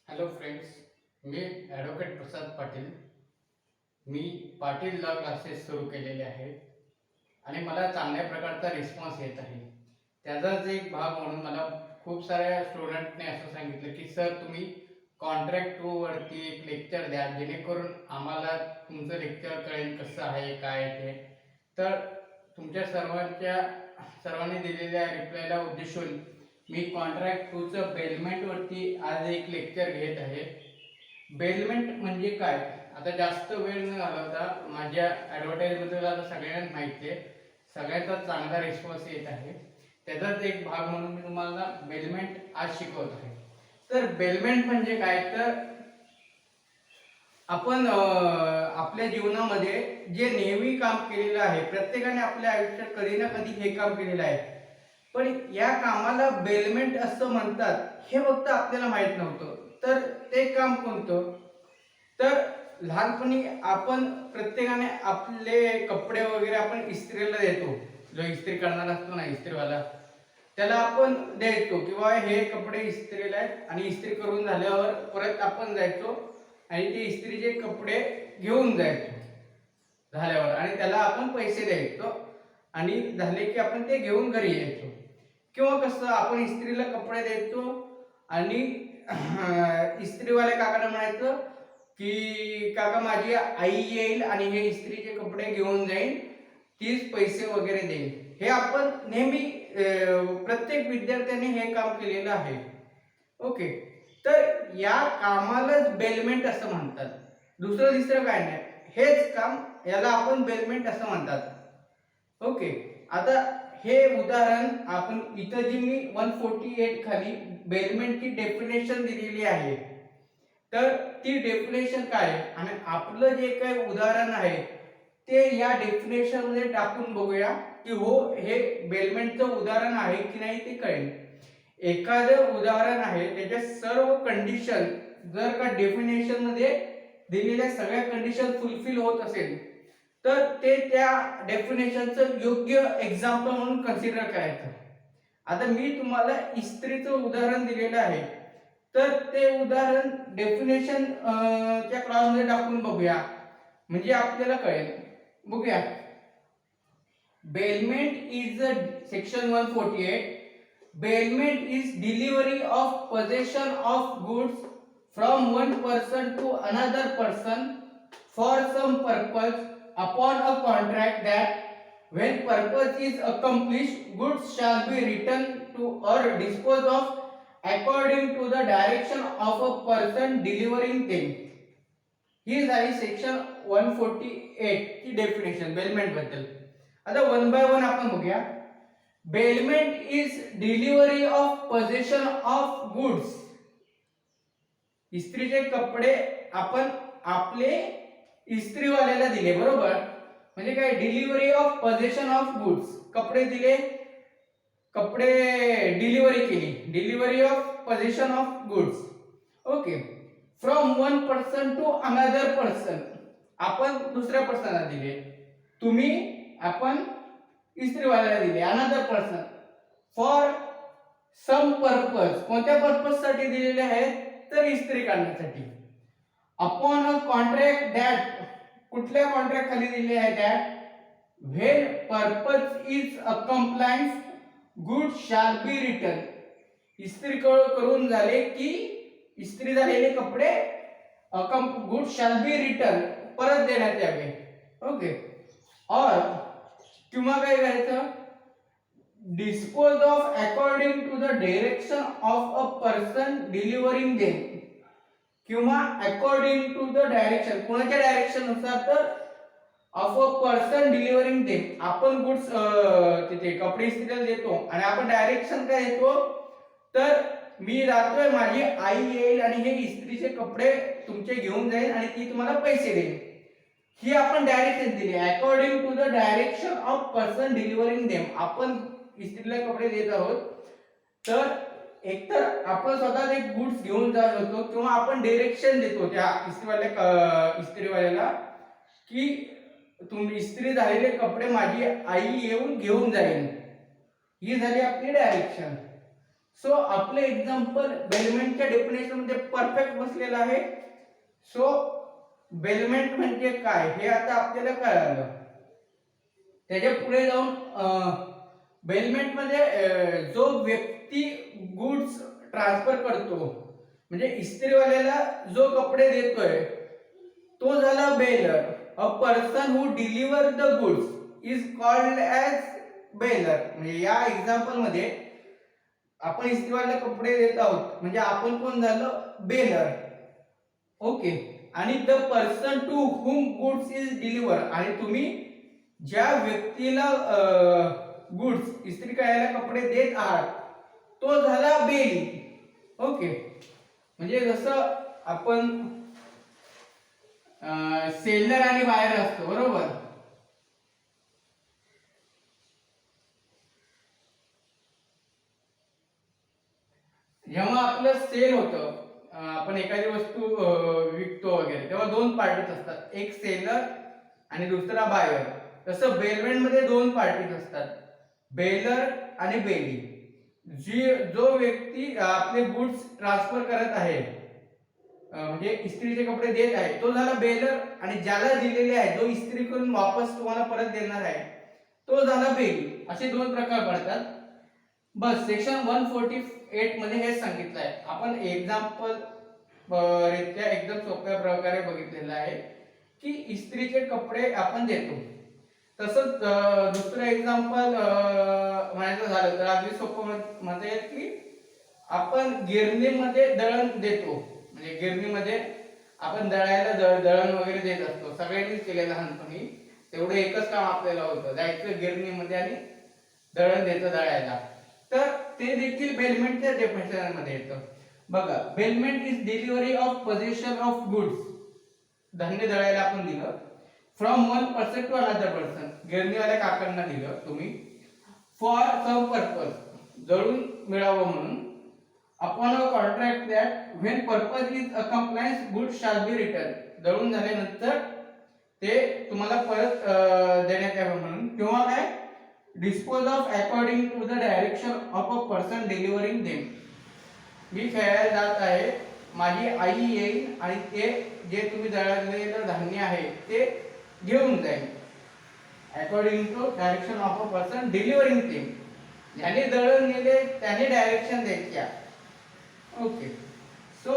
Hello friends, मी advocate प्रसाद पाटील. मी Patil law classes सुरू केलेले आहेत आणि मला चांगल्या प्रकारचा रिस्पॉन्स येत आहे. त्याचाच एक भाग म्हणून मला खूप साऱ्या स्टुडंटने असं सांगितलं की सर तुम्ही कॉन्ट्रॅक्ट टूवरती एक लेक्चर द्या, जेणेकरून आम्हाला तुमचं लेक्चर कळेल कसं आहे काय ते. तर तुमच्या सर्वांनी दिलेल्या रिप्लायला उद्देशून मी कॉन्ट्रॅक्ट टूचं बेलमेंटवरती आज एक लेक्चर घेत आहे. बेलमेंट म्हणजे काय, आता जास्त वेळ न घालवता माझ्या ॲडव्हर्टाईजबद्दल आता सगळ्यांना माहिती आहे, सगळ्यांचा चांगला रिस्पॉन्स येत आहे. त्याचाच एक भाग म्हणून मी तुम्हाला बेलमेंट आज शिकवत आहे. तर बेलमेंट म्हणजे काय, तर आपण आपल्या जीवनामध्ये जे नेहमी काम केलेलं आहे, प्रत्येकाने आपल्या आयुष्यात कधी ना कधी हे काम केलेलं आहे, पण या कामाला बेलमेंट असं म्हणतात हे फक्त आपल्याला माहित नव्हतं. तर ते काम कोणतं, तर लहानपणी आपण प्रत्येकाने आपले कपडे वगैरे आपण इस्त्रीला देतो. जो इस्त्री करणारा असतो ना, इस्त्रीवाला, त्याला आपण द्यायचो किंवा हे कपडे इस्त्रीला आहेत आणि इस्त्री करून झाल्यावर परत आपण जायचो आणि ते इस्त्रीचे कपडे घेऊन जायचो झाल्यावर, आणि त्याला आपण पैसे द्यायचो आणि झाले की आपण ते घेऊन घरी यायचो. किंवा कसं आपण इस्त्रीला कपडे द्यायचो आणि इस्त्रीवाल्या काकाला म्हणायचं की काका माझी आई येईल आणि हे इस्त्रीचे कपडे घेऊन जाईल, तीच पैसे वगैरे देईल. हे आपण नेहमी प्रत्येक विद्यार्थ्याने हे काम केलेलं आहे. ओके, तर या कामालाच बेलमेंट असं म्हणतात. दुसरं तिसरं काय नाही, हेच काम, याला आपण बेलमेंट असं म्हणतात. ओके, आता हे उदाहरण आपण इथं जी मी 148 खाली बेलमेंटची डेफिनेशन दिलेली आहे, तर ती डेफिनेशन काय आहे आणि आपलं जे काही उदाहरण आहे ते या डेफिनेशन मध्ये टाकून बघूया की हो हे बेलमेंटचं उदाहरण आहे की नाही ते कळेल. एखादं उदाहरण आहे त्याच्या सर्व कंडिशन जर का डेफिनेशन मध्ये दिलेल्या सगळ्या कंडिशन फुलफिल होत असेल तर ते त्या डेफिनेशनचं योग्य एक्झाम्पल म्हणून कन्सिडर करायचं. आता मी तुम्हाला इस्त्रीचं उदाहरण दिलेलं आहे, तर ते उदाहरण डेफिनेशन च्या क्लॉज मध्ये टाकून बघूया म्हणजे आपल्याला कळेल. बघूया, bailment is a section 148. Bailment is delivery of possession of goods from one person to another person for some purpose upon a contract that when purpose is accomplished goods shall be returned to or disposed of according to the direction of a person delivering them. ही झाली section 148 ची definition bailment बद्दल. आता one by one आपण बघूया. Bailment is delivery of possession of goods. इस्त्रीचे कपडे आपण आपले इस्त्रीवाल्याला दिले, बरोबर, म्हणजे काय, delivery of possession of goods. कपडे दिले, कपडे डिलिव्हरी केली, delivery of possession of goods. Okay, from one person to another person, आपण दुसऱ्या पर्सनला दिले, तुम्ही आपण इस्त्रीवाल्याला दिले, another person, for some purpose, कोणत्या पर्पज साठी दिलेले आहे, तर इस्त्री करण्यासाठी. अपॉन अ कॉन्ट्रॅक्ट दॅट, कुठल्या कॉन्ट्रॅक्ट खाली दिले आहे, that when purpose is accomplished good shall be return. इस्त्री करून झाले की इस्त्री झालेले कपडे गुड शाल बी रिटर्न, परत देण्यात यावे. ओके, और किंवा काय करायचं, dispose of according to the direction of a person delivering them, किंवा अकॉर्डिंग टू द डायरेक्शन, कोणाच्या डायरेक्शन नुसार, तर of a person delivering them. आपण गुड्स तिथे कपडे इस्त्रीला देतो आणि आपण डायरेक्शन काय देतो, तर मी जातोय, माझी आई येईल आणि हे इस्त्रीचे कपडे तुमचे घेऊन जाईल आणि ती तुम्हाला पैसे देईल. ही आपण डायरेक्शन दिली, according to the direction of person delivering them. आपण इस्त्रीला कपडे देत आहोत, तर एकतर आपण स्वतः ते गुड्स घेऊन जात होतो किंवा आपण डायरेक्शन देतो त्या इस्त्रीवाल्याला की तुम्ही इस्त्री झालेले कपडे माझी आई येऊन घेऊन जाईल. ही झाली आपली डायरेक्शन. सो आपले एक्झाम्पल बेलमेंटच्या डेफिनेशन मध्ये परफेक्ट बसलेलं आहे. सो बेलमेंट म्हणजे काय हे आता आपल्याला कळालं. त्याच्या पुढे जाऊन बेलमेंट मध्ये जो व्यक्ती गुड्स ट्रान्सफर करतो म्हणजे इस्त्रीवाल्याला जो कपडे देतोय तो झाला baler. A person who deliver the goods is called as baler. म्हणजे या एक्झाम्पल मध्ये आपण इस्त्रीवाल्याला कपडे देत आहोत म्हणजे आपण कोण झालं, बेलर. ओके. आणि the person to whom goods is deliver, आणि तुम्ही ज्या व्यक्तीला गुड्स इस्त्री करायला कपडे देत आहात तो झाला बेली. ओके. म्हणजे जसं आपण सेलर आणि बायर असतो बरोबर. जेव्हा आपलं सेल होतं, आपण एखादी वस्तू विकतो वगैरे, तेव्हा दोन पार्टीज असतात, एक सेलर आणि दुसरा बायर. तसं बेलमेंट मध्ये दोन पार्टीज असतात, बेलर आणि बेली. जो व्यक्ती आपले गुड्स ट्रान्सफर करत आहे म्हणजे इस्त्रीचे कपडे देत आहे तो झाला बेलर, आणि ज्याला दिलेले आहे जो इस्त्री करून वापस तुम्हाला परत देणार आहे तो झाला बेली. असे दोन प्रकार पडतात. बस सेक्शन 148 मध्ये हे सांगितलं आहे. आपण एक्झाम्पल रित्या एकदम सोप्या प्रकारे बघितलेलं आहे की इस्त्रीचे कपडे आपण देतो. तसंच दुसरं एक्झाम्पल म्हणायचं झालं तर अगदी सोपं म्हणता येईल की आपण गिरणीमध्ये दळण देतो. म्हणजे गिरणीमध्ये आपण दळायला दळण वगैरे देत असतो, सगळ्यांनीच केलेलं लहानपणी. तेवढं एकच काम आपल्याला होतं, जायचं गिरणीमध्ये आणि दळण द्यायचं दळायला. तर ते देखील बेलमेंटच्या डेफिनेशन मध्ये येतं. बघा, bailment is delivery of position of goods. धान्य दळायला आपण दिलं from one person to another person. गिरणीवाल्या काकांना दिलं तुम्ही फॉर सम पर्पज, दळून मिळावं म्हणून. Upon a contract that when purpose is accomplished goods shall be return. दळून झाल्यानंतर ते तुम्हाला परत देण्यात यावं म्हणून. किंवा काय, dispose of according to the direction of a person delivering them. मी खेळायला जात आहे, माझी आई येईल आणि ते जे तुम्ही दळलेलं धान्य आहे ते घेऊन जाईल. According to direction of a person delivering them. ज्याने दळण नेले त्याने डायरेक्शन द्यायची. ओके. सो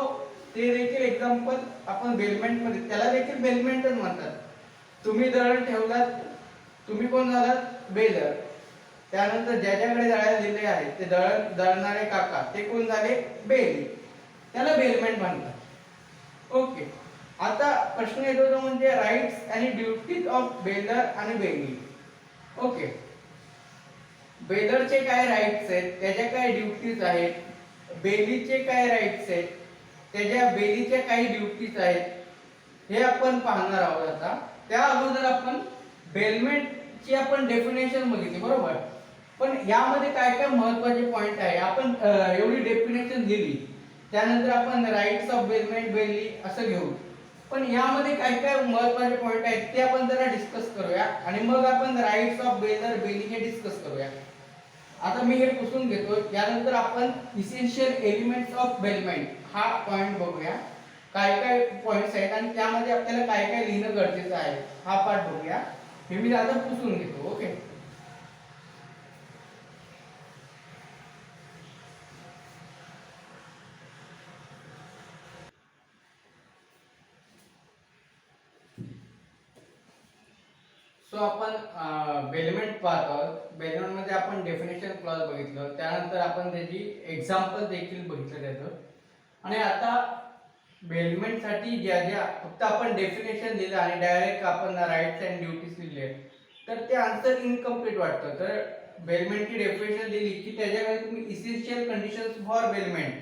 ते देखील एक्झाम्पल आपण बेलमेंट मध्ये, त्याला देखील बेलमेंटच म्हणतात. तुम्ही दळण ठेवलात, तुम्ही कोण झालात, बेलर. त्यानंतर ज्याच्याकडे दळायला दिले आहे ते दळणारे काका ते कोण झाले, बेली. त्याला बेलमेंट म्हणतात. ओके. आता प्रश्न येतो तो म्हणजे राईट्स आणि ड्युटीज ऑफ बेलर आणि बेली. ओके. बेलरचे काय राईट्स आहेत, त्याच्या काय ड्युटीज आहेत, बेलीचे काय राईट्स आहेत, त्याच्या बेलीच्या काही ड्युटीज आहेत, हे आपण पाहणार आहोत. आता त्या अगोदर आपण बेलमेंटची आपण डेफिनेशन बघितली बरोबर. पण यामध्ये काय काय महत्त्वाचे पॉइंट आहे, आपण एवढी डेफिनेशन दिली त्यानंतर आपण राईट्स ऑफ बेलमेंट, बेली असं घेऊ. पण यामध्ये काय काय महत्त्वाचे पॉइंट आहेत ते आपण जरा डिस्कस करूया आणि मग आपण राईट्स ऑफ बेलर, बेली हे डिस्कस करूया. आता मी हे पुसून घेतो. यानंतर आपण इसेन्शियल एलिमेंट्स ऑफ बेलमेंट हा पॉइंट बघूया. काय काय पॉइंट्स आहेत आणि त्यामध्ये आपल्याला काय काय लिहिणं गरजेचं आहे हा पार्ट बघूया. हे मी आता पुसून घेतो. ओके. सो आपण बेलमेंट पाहतो. बेलमेंट मध्ये आपण डेफिनेशन क्लॉज बघितलं, त्यानंतर आपण त्याची एक्झाम्पल देखील बघितलं त्याचं. आणि आता बेलमेंट साठी ज्या फक्त आपण डेफिनेशन दिलं आणि डायरेक्ट आपण राईट्स अँड ड्युटीज लिहिले तर ते आन्सर इनकम्प्लीट वाटतं. तर बेलमेंटची डेफिनेशन दिली की त्याच्यामध्ये तुम्ही essential conditions for bailment,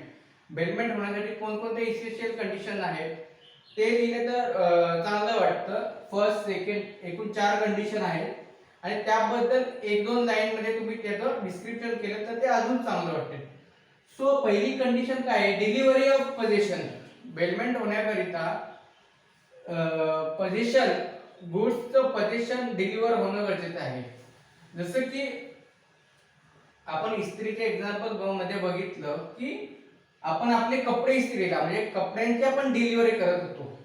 bailment होण्यासाठी कोणकोणते इसेन्शियल कंडिशन आहेत ते लिहिले तर चांगलं वाटतं. फर्स्ट, सेकंड, एकूण 4 कंडिशन आहेत आणि त्याबद्दल 1-2 लाईन मध्ये तुम्ही त्याचं डिस्क्रिप्शन केलं तर ते अजून चांगलं वाटेल. सो पहिली कंडिशन काय आहे, डिलिव्हरी ऑफ पोझिशन. बेलमेंट होण्याकरिता पोझिशन, गुड्सचं पोझिशन डिलिव्हर होणं गरजेचं आहे. जसं की आपण इस्त्रीचे एक्झाम्पल मध्ये बघितलं की आपण आपले कपडे इस्त्रीला म्हणजे कपड्यांची आपण डिलिव्हरी करत होतो,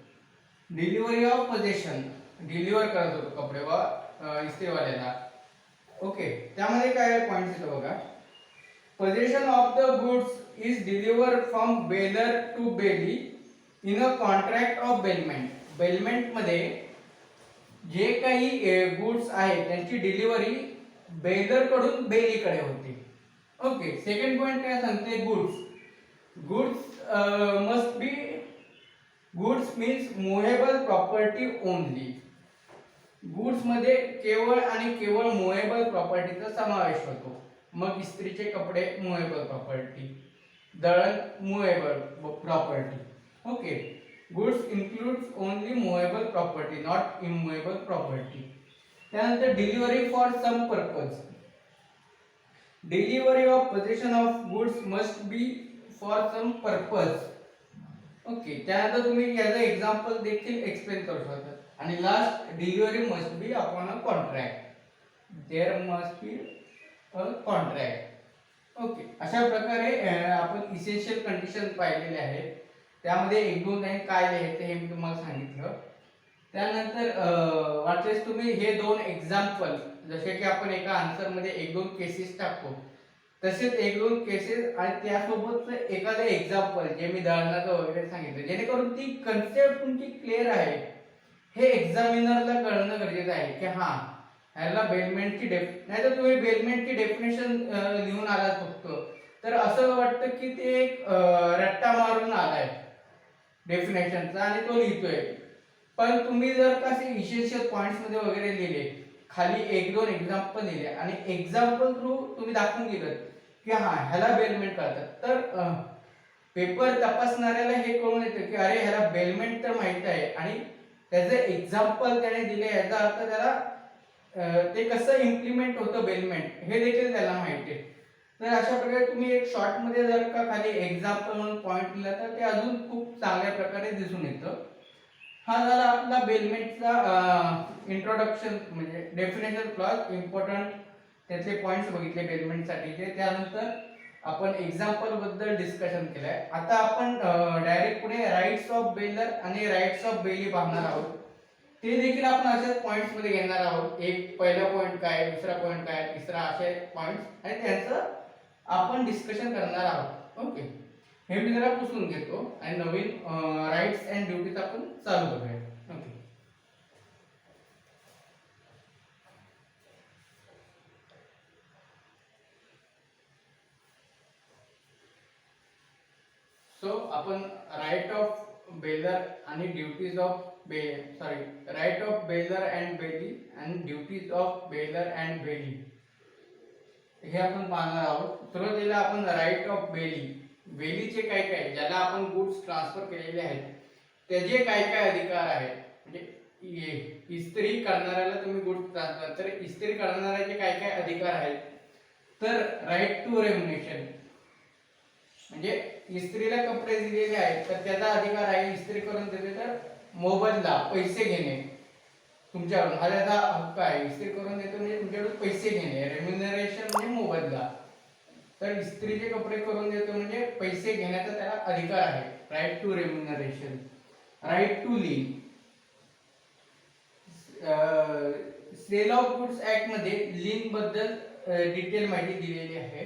डिलिव्हरी ऑफ पोझेशन, डिलिव्हर करत होतो कपडे व इस्त्रीवाल्याला. ओके, त्यामध्ये काय पॉइंट्स येतो बघा. Possession of the goods is delivered from bailor to bailee in a contract of bailment. Bailment मध्ये जे काही गुड्स आहेत त्यांची डिलिव्हरी बेलर कडून बेलीकडे होते. ओके, सेकंड पॉइंट काय सांगते, गुड्स. गुड्स मस्ट बी, goods means movable property only. Goods मध्ये केवळ आणि केवळ मुव्हेबल प्रॉपर्टीचा समावेश होतो. मग इस्त्रीचे कपडे मुव्हेबल प्रॉपर्टी, दळण movable property. Okay, goods includes only movable property, not immovable property. त्यानंतर delivery for some purpose. Delivery of possession of goods must be for some purpose. Okay, त्यानंतर तुम्ही याचं एक्झाम्पल देखील एक्सप्लेन करू शकता. आणि last, delivery must be upon a contract. There must be a contract. Okay, अशा प्रकारे आपण इसेन्शियल कंडिशन पाहिलेले आहेत. त्यामध्ये एक दोन लाईन काय लिहायचे हे मी तुम्हाला सांगितलं. त्यानंतर वाटल्यास तुम्ही हे दोन एक्झाम्पल, जसे की आपण एका आन्सर मध्ये एक दोन केसेस टाकतो, तसेच एक दोन केसेस आणि त्यासोबत एखादं एक्झाम्पल जे मी दळणाचं वगैरे सांगितलं, जेणेकरून ती कन्सेप्ट तुमची क्लिअर आहे हे एक्झामिनरला कळणं गरजेचं आहे की हा ह्याला बेलमेंटची नाही तर तुम्ही बेलमेंटची डेफिनेशन लिहून आलात फक्त, तर असं वाटतं की ते एक रट्टा मारून आलाय डेफिनेशनचा आणि तो लिहितोय. पण तुम्ही जर का इसेन्शियल पॉइंट्स मध्ये वगैरे लिहिले, खाली एक दोन एक्झाम्पल लिहिले आणि एक्झाम्पल थ्रू तुम्ही दाखवून दिलं की हा ह्याला बेलमेंट करतात, तर पेपर तपासणाऱ्याला हे कळून येतं की अरे ह्याला बेलमेंट तर माहित आहे आणि त्याचे एक्झाम्पल त्याने दिले, याचा अर्थ त्याला ते कसं इम्प्लिमेंट होतं बेलमेंट हे देखील त्याला माहिती आहे. तर अशा प्रकारे तुम्ही एक शॉर्ट मध्ये जर का खाली एक्झाम्पल म्हणून पॉइंट दिला तर ते अजून खूप चांगल्या प्रकारे दिसून येतं. हा झाला आपला बेलमेंटचा इंट्रोडक्शन म्हणजे डेफिनेशन क्लॉज, इम्पॉर्टंट त्यातले पॉइंट्स बघितले बेलमेंट साठीचे. त्यानंतर आपण एक्झाम्पल बद्दल डिस्कशन केलंय. आता आपण डायरेक्ट पुढे राईट्स ऑफ बेलर आणि राईट्स ऑफ बेली पाहणार आहोत. ते देखील आपण अशाच पॉइंट्स मध्ये घेणार आहोत. एक पहिला पॉइंट काय, दुसरा पॉइंट काय, तिसरा, असे पॉइंट्स आणि त्यांचं आपण डिस्कशन करणार आहोत. ओके, हे मी जरा पुसून घेतो आणि नवीन राईट्स अँड ड्युटीज आपण चालू करूया. ओके, सो आपण राईट ऑफ बेलर आणि duties of right of bailor and bailee and duties of bailor and bailee हे आपण पाहणार आहोत. सुरुवातीला आपण राईट ऑफ बेली, बेलीचे काय काय, ज्याला आपण गुड्स ट्रान्सफर केलेले आहेत त्याचे काय काय अधिकार आहेत. म्हणजे इस्त्री करणाऱ्याला तुम्ही गुड्स ट्रान्सफर, तर इस्त्री करणाऱ्याचे काय काय अधिकार आहेत. तर राईट टू रेम्युनेशन म्हणजे इस्त्रीला कपडे दिलेले आहेत तर त्याचा अधिकार आहे, इस्त्री करून देते तर मोबदला पैसे घेणे तुमच्याकडून, हा त्याचा हक्क आहे. इस्त्री करून देतो म्हणजे तुमच्याकडून पैसे घेणे, रेम्युनरेशन म्हणजे मोबदला. तर इस्त्रीचे कपडे करून देतो म्हणजे पैसे घेण्याचा त्याला अधिकार आहे, right to remuneration. Right to lien, sale of goods act मध्ये लीन बद्दल डिटेल माहिती दिलेली आहे.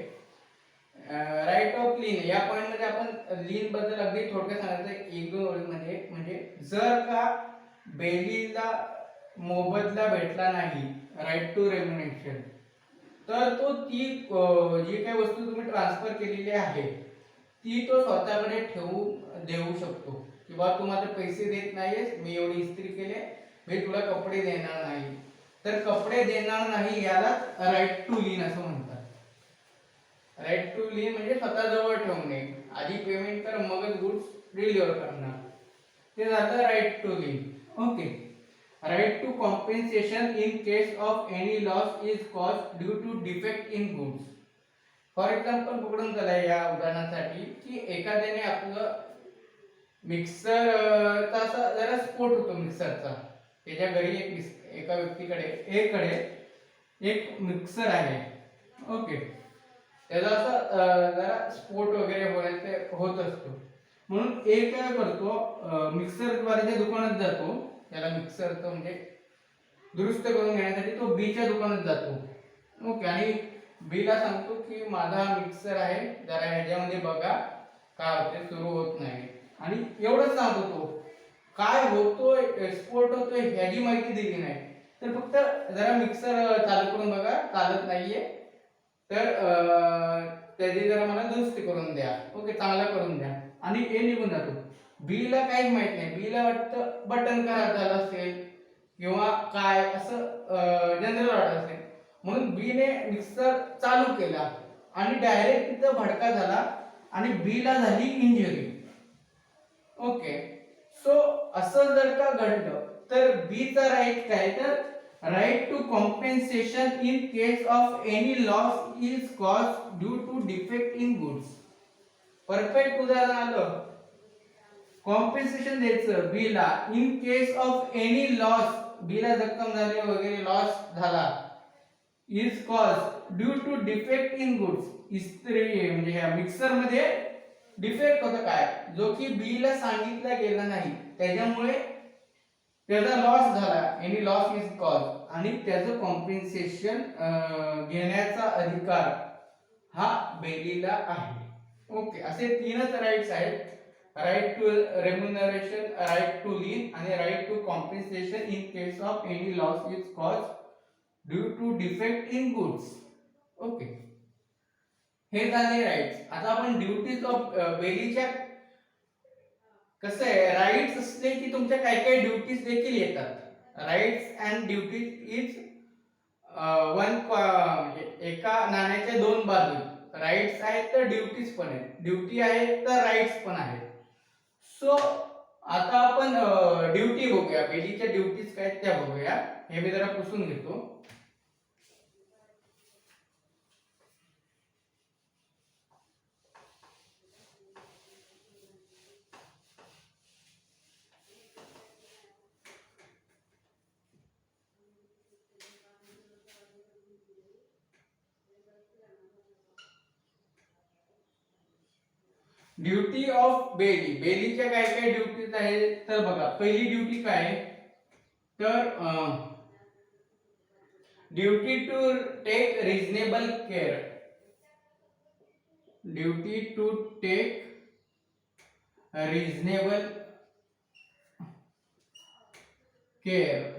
राईट ऑफ लीन, या पॉइंट मध्ये आपण लीन बद्दल अगदी थोडक्यात सांगायचं एक दोन ओळीमध्ये. म्हणजे जर का बेलीला मोबदला भेटला नाही, राईट टू रेम्युनेशन, तर तो ती जी काही वस्तू तुम्ही ट्रान्सफर केलेली आहे ती तो स्वतःकडे ठेवून देऊ शकतो. किंवा तू माझे पैसे देत नाहीयेस, मी एवढी इस्त्री केले, मी तुला कपडे देणार नाही. तर कपडे देणार नाही याला राईट टू लीन असं म्हणतात. राईट टू लीन म्हणजे स्वतःजवळ ठेवणे, आधी पेमेंट कर मगच गुड्स डिलिव्हर करणार, ते झालं right to lien. Okay, right to compensation in case of any loss is cause due to defect in goods. For example पकडून चला या उदाहरणासाठी की एखाद्याने आपलं मिक्सरचा जरा स्फोट होतो मिक्सरचा, त्याच्या घरी एका व्यक्तीकडे एक मिक्सर आहे. ओके, त्याला असं जरा स्फोट वगैरे होण्याचे होत असतो. म्हणून एक काय करतो, मिक्सरद्वारे दुकानात जातो, त्याला मिक्सरचं म्हणजे दुरुस्त करून घेण्यासाठी तो बीच्या दुकानात जातो. ओके, आणि बीला सांगतो की माझा मिक्सर आहे, जरा ह्याच्यामध्ये बघा काय होते, सुरू होत नाही. आणि एवढंच सांगतो तो, काय होतोय, स्फोट होतोय ह्याची माहिती दिली नाही. तर फक्त जरा मिक्सर चालू करून बघा, चालत नाहीये, तर त्याची जरा मला दुरुस्ती करून द्या. ओके, चांगला करून द्या. आणि ए निघून जातो. बीला काहीच माहित नाही, बीला वाटतं बटन खराब झालं असेल किंवा काय असं जनरल वाटत असेल. म्हणून बीने मिक्सर चालू केला आणि डायरेक्ट तिथं भडका झाला आणि बीला झाली इंजुरी. ओके, सो असं जर का घडलं तर बीचा राईट काय, तर right to compensation in case of any loss is cause due to defect in goods. Perfect उदाहरण आलं, कॉम्पेन्सेशन द्यायचं बीला in case of any loss, बीला जखम झाली वगैरे लॉस झाला, is cause due to defect in goods. इस्त्री म्हणजे ह्या मिक्सर मध्ये डिफेक्ट होता काय, जो की बीला सांगितला गेला नाही, त्याच्यामुळे त्याचा लॉस झाला, एनी लॉस इज कॉज, आणि त्याचं कॉम्पेन्सेशन घेण्याचा अधिकार हा बेलीला आहे. ओके, असे तीनच राईट्स आहेत, right to remuneration, right to lien आणि right to compensation in case of any loss is cause due to defect in goods. Okay, हे झाले राईट्स. आता आपण ड्युटीज ऑफ बेलीच्या, कसं आहे, राईट्स असले की तुमच्या काही काही ड्युटीज देखील येतात. Rights and duties is one, म्हणजे एका नाण्याच्या दोन बाजू. राईट्स आहेत तर ड्युटीज पण आहेत, ड्युटी आहे तर राईट्स पण आहेत. सो आता आपण ड्युटी बघूया, बेलीच्या ड्युटीज काय त्या बघूया. हे मी जरा पुसून घेतो. ड्युटी ऑफ बेली, बेलीच्या काय काय ड्युटीज आहेत तर बघा. पहिली ड्युटी काय, तर duty to take reasonable care, duty to take reasonable care.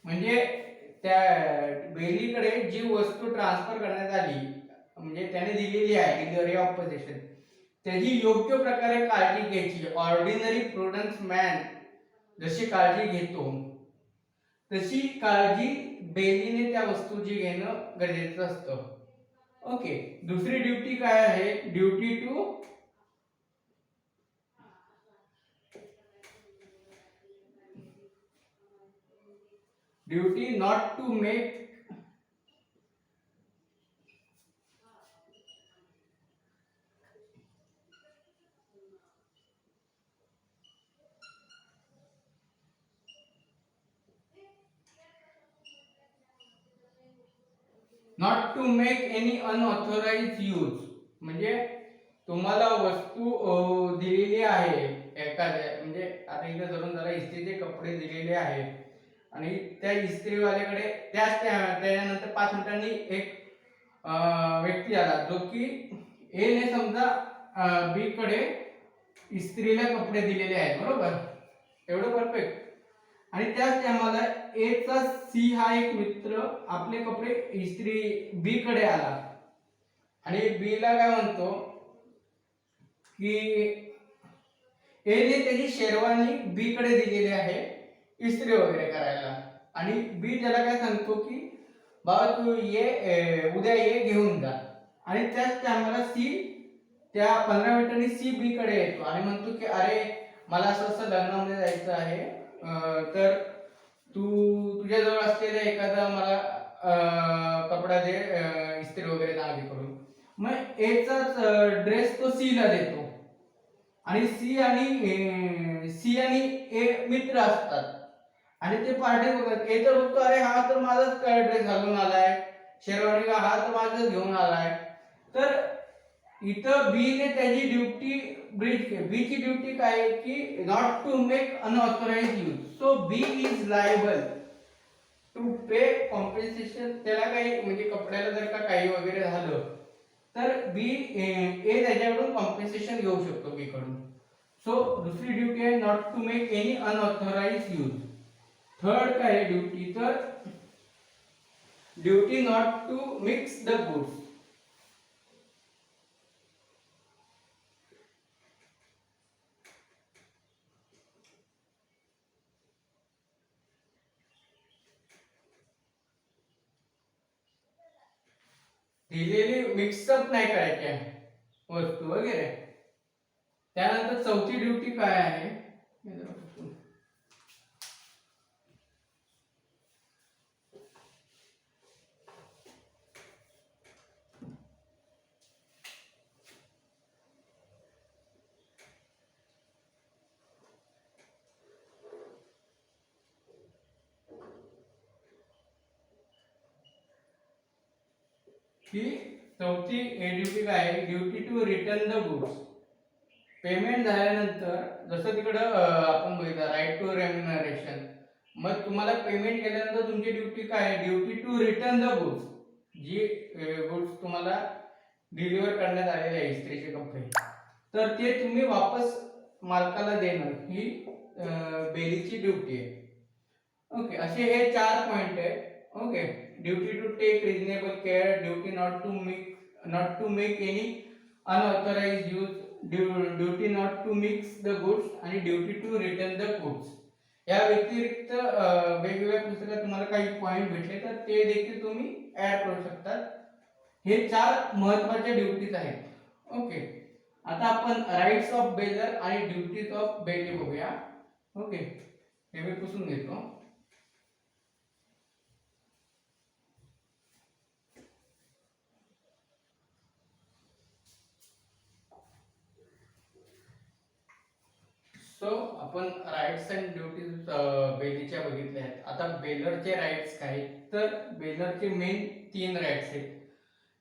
म्हणजे त्या बेलीकडे जी वस्तू ट्रान्सफर करण्यात आली, म्हणजे त्याने दिलेली आहे डिलिव्हरी ऑफ पोझेशन, त्याची योग्य प्रकारे काळजी घ्यायची. ऑर्डिनरी प्रुडन्स मॅन जशी काळजी घेतो तशी काळजी बेलीने त्या वस्तूची घेणं गरजेचं असतं. ओके, दुसरी ड्युटी काय आहे, duty to duty not to make not to make any unauthorise use. म्हणजे तुम्हाला वस्तू दिलेली आहे एखाद्या, म्हणजे आता इथे धरून जरा इस्त्रीचे कपडे दिलेले आहेत आणि त्या इस्त्रीवाल्याकडे त्यानंतर 5 मिनिटांनी एक व्यक्ती आला, जो की ए ने समजा बी कडे इस्त्रीला कपडे दिलेले आहेत, बरोबर, एवढं परफेक्ट. आणि त्याच टायमाला ए चा सी हा एक मित्र आपले कपडे इस्त्री बी कडे आला आणि बी ला काय म्हणतो की ए ने त्याची शेरवानी बी कडे दिलेली आहे इस्त्री वगैरे करायला, आणि बी त्याला काय सांगतो की बाबा तू ये, उद्या ये घेऊन जा. आणि त्याच टायमाला सी त्या 15 मिनिटांनी सी बी कडे येतो आणि म्हणतो की अरे मला असं असं लग्नामध्ये जायचं आहे, तर तुझ्याजवळ असलेला एखादा मला कपडा दे, इस्त्री वगैरे चांगली करून. मग ए चाच ड्रेस तो सी ला देतो आणि सी आणि ए मित्र असतात आणि ते पार्टी बघत हे तर बघतो, अरे हा तर माझाच ड्रेस घालून आलाय, शेरवानी का हा तर माझाच घेऊन आलाय. तर इथं बी ने त्याची ड्युटी ब्रीच केली. बी ची ड्युटी काय आहे की not to make unauthorise use. So B is liable to pay compensation. त्याला काही म्हणजे कपड्याला जर का काही वगैरे झालं तर बी ए त्याच्याकडून कॉम्पेन्सेशन घेऊ शकतो बी कडून. सो दुसरी ड्युटी आहे not to make any unauthorise use. Third काय आहे ड्युटी, तर duty not to mix the goods. दिलेली मिक्सअप नाही करायची आहे वस्तू वगैरे. त्यानंतर चौथी ड्युटी काय आहे, ही चौथी ड्युटी काय आहे, duty to return the goods. Payment झाल्यानंतर जसं तिकडं आपण बघितलं राईट टू रेम्युनरेशन. मग तुम्हाला पेमेंट केल्यानंतर तुमची ड्युटी काय आहे, duty to return the goods. जी गुड्स तुम्हाला डिलिव्हर करण्यात आलेले आहे इस्त्रीचे कपडे, तर ते तुम्ही वापस मालकाला देणं ही बेलीची ड्युटी आहे. ओके, असे हे 4 पॉइंट आहे. Okay, duty to take reasonable care, duty not to make any unauthorise use, duty not to mix the goods आणि duty to return the goods. या व्यतिरिक्त वेगवेगळ्या पुस्तकात तुम्हाला काही पॉइंट भेटले तर ते देखील तुम्ही ऍड करू शकता. हे 4 महत्त्वाच्या ड्युटीज आहेत. ओके, आता आपण राईट्स ऑफ बेलर आणि ड्युटीज ऑफ बेली बघूया. ओके, हे मी पुसून घेतो. सो आपण राईट्स अँड ड्युटीज बेलीच्या बघितल्या आहेत. आता बेलरचे राईट्स काय, तर बेलरचे मेन 3 राईट्स आहेत.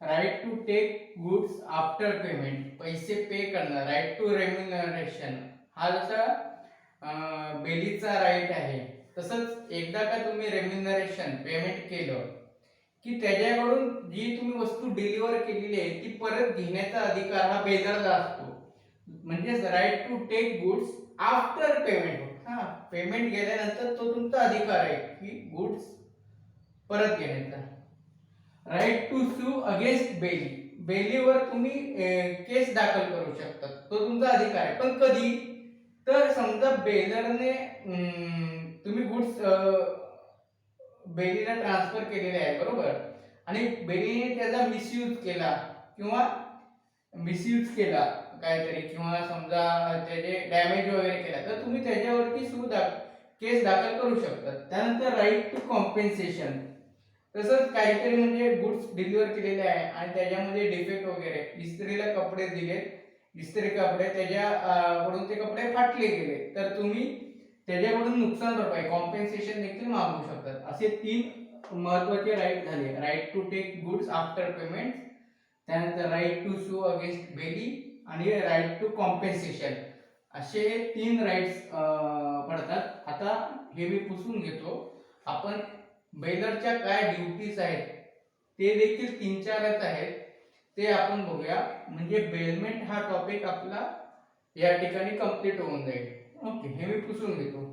Right to take goods after payment, पैसे पे करणं. राईट टू रेम्युनरेशन, हा जसा बेलीचा राईट आहे. तसंच एकदा का तुम्ही रेम्युनरेशन पेमेंट केलं की त्याच्याकडून जी तुम्ही वस्तू डिलिव्हर केलेली आहे ती परत घेण्याचा अधिकार हा बेलरला असतो. म्हणजेच right to take goods after payment. हा, पेमेंट गेल्यानंतर तो तुमचा अधिकार आहे की गुड्स परत घेण्याचा. Right to sue against bailee, बेलीवर तुम्ही केस दाखल करू शकता, तो तुमचा अधिकार आहे. पण कधी, तर समजा बेलरने तुम्ही गुड्स बेलीला ट्रान्सफर केलेले आहे बरोबर, आणि बेलीने त्याचा मिसयूज केला किंवा मिसयूज केला काहीतरी, किंवा समजा त्याचे डॅमेज वगैरे केला, तर तुम्ही त्याच्यावरती केस दाखल करू शकता. त्यानंतर राईट टू कॉम्पेन्सेशन, तसंच काहीतरी म्हणजे गुड्स डिलिव्हर केलेले आहे आणि त्याच्यामध्ये डिफेक्ट वगैरे, इस्त्रीला कपडे दिले, इस्त्री कपडे त्याच्याकडून ते कपडे फाटले गेले, तर तुम्ही त्याच्याकडून नुकसान भरपाई कॉम्पेन्सेशन देखील मागू शकतात. असे 3 महत्त्वाचे राईट झाले. Right to take goods after payment, त्यानंतर right to sue against bailee आणि राईट टू कॉम्पेन्सेशन. असे 3 राईट्स पडतात. आता हे मी पुसून घेतो. आपण बेलरच्या काय ड्युटीज आहेत ते देखील 3-4च आहेत, ते आपण बघूया. म्हणजे बेलमेंट हा टॉपिक आपला या ठिकाणी कंप्लीट होऊन जाईल. ओके, हे मी पुसून घेतो.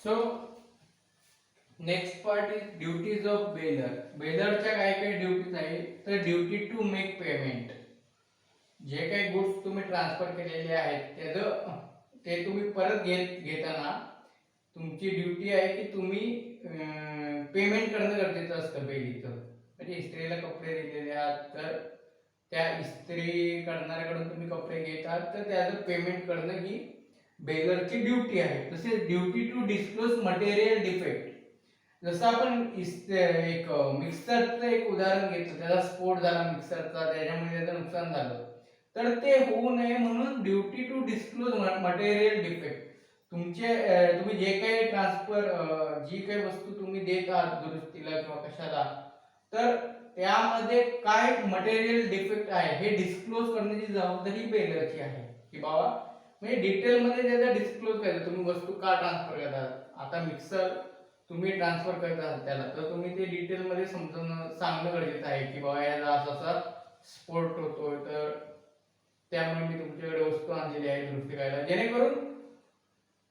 So next part is duties of bailor. बेलरच्या काय काय ड्युटीज आहेत, तर ड्युटी टू मेक पेमेंट. जे काही गुड्स तुम्ही ट्रान्सफर केलेले आहेत ते तुम्ही परत घेताना तुमची ड्युटी आहे की तुम्ही पेमेंट करणं गरजेचं असतं बेलीचं. म्हणजे इस्त्रीला कपडे दिलेले आहात तर त्या इस्त्री करणाऱ्याकडून तुम्ही कपडे घेत आहात तर त्याचं पेमेंट करणं ही बेलरची ड्युटी आहे. तसेच duty to disclose material defect, जसं आपण एक मिक्सरचं एक उदाहरण घेतलं, त्याचा स्फोट झाला मिक्सरचा, त्याच्यामुळे त्याचं नुकसान झालं, तर ते होऊ नये म्हणून duty to disclose material defect, तुम्ही जे काही जी काही वस्तू तुम्ही देत आहात दुरुस्तीला किंवा कशाला, तर त्यामध्ये काय मटेरियल डिफेक्ट आहे हे डिस्क्लोज करण्याची जबाबदारी बेलरची आहे. की बाबा म्हणजे डिटेलमध्ये त्याचा डिस्क्लोज करायचं, तुम्ही वस्तू का ट्रान्सफर करतात. आता मिक्सर तुम्ही ट्रान्सफर करत आहात त्याला, तर तुम्ही ते डिटेलमध्ये समजून सांगणं गरजेचं आहे की बाबा याला असा असा स्फोट होतोय, तर त्यामुळे मी तुमच्याकडे वस्तू आणलेली आहे दुरुस्ती करायला, जेणेकरून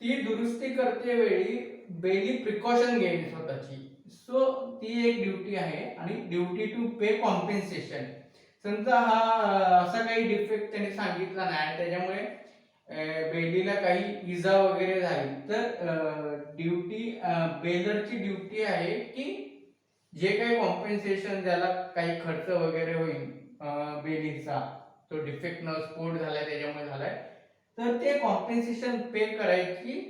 ती दुरुस्ती करते वेळी बेली प्रिकॉशन घेणे स्वतःची. सो ती एक ड्युटी आहे. आणि ड्युटी टू पे कॉम्पेन्सेशन, समजा हा असा काही डिफेक्ट त्याने सांगितला नाही, त्याच्यामुळे बेलीला काही इजा वगैरे झाली, तर बेलरची ड्युटी आहे की जे काही कॉम्पेन्सेशन, ज्याला काही खर्च वगैरे होईल बेलीचा, तो डिफेक्ट न स्फोट झालाय त्याच्यामुळे झालाय, तर ते कॉम्पेन्सेशन पे करायची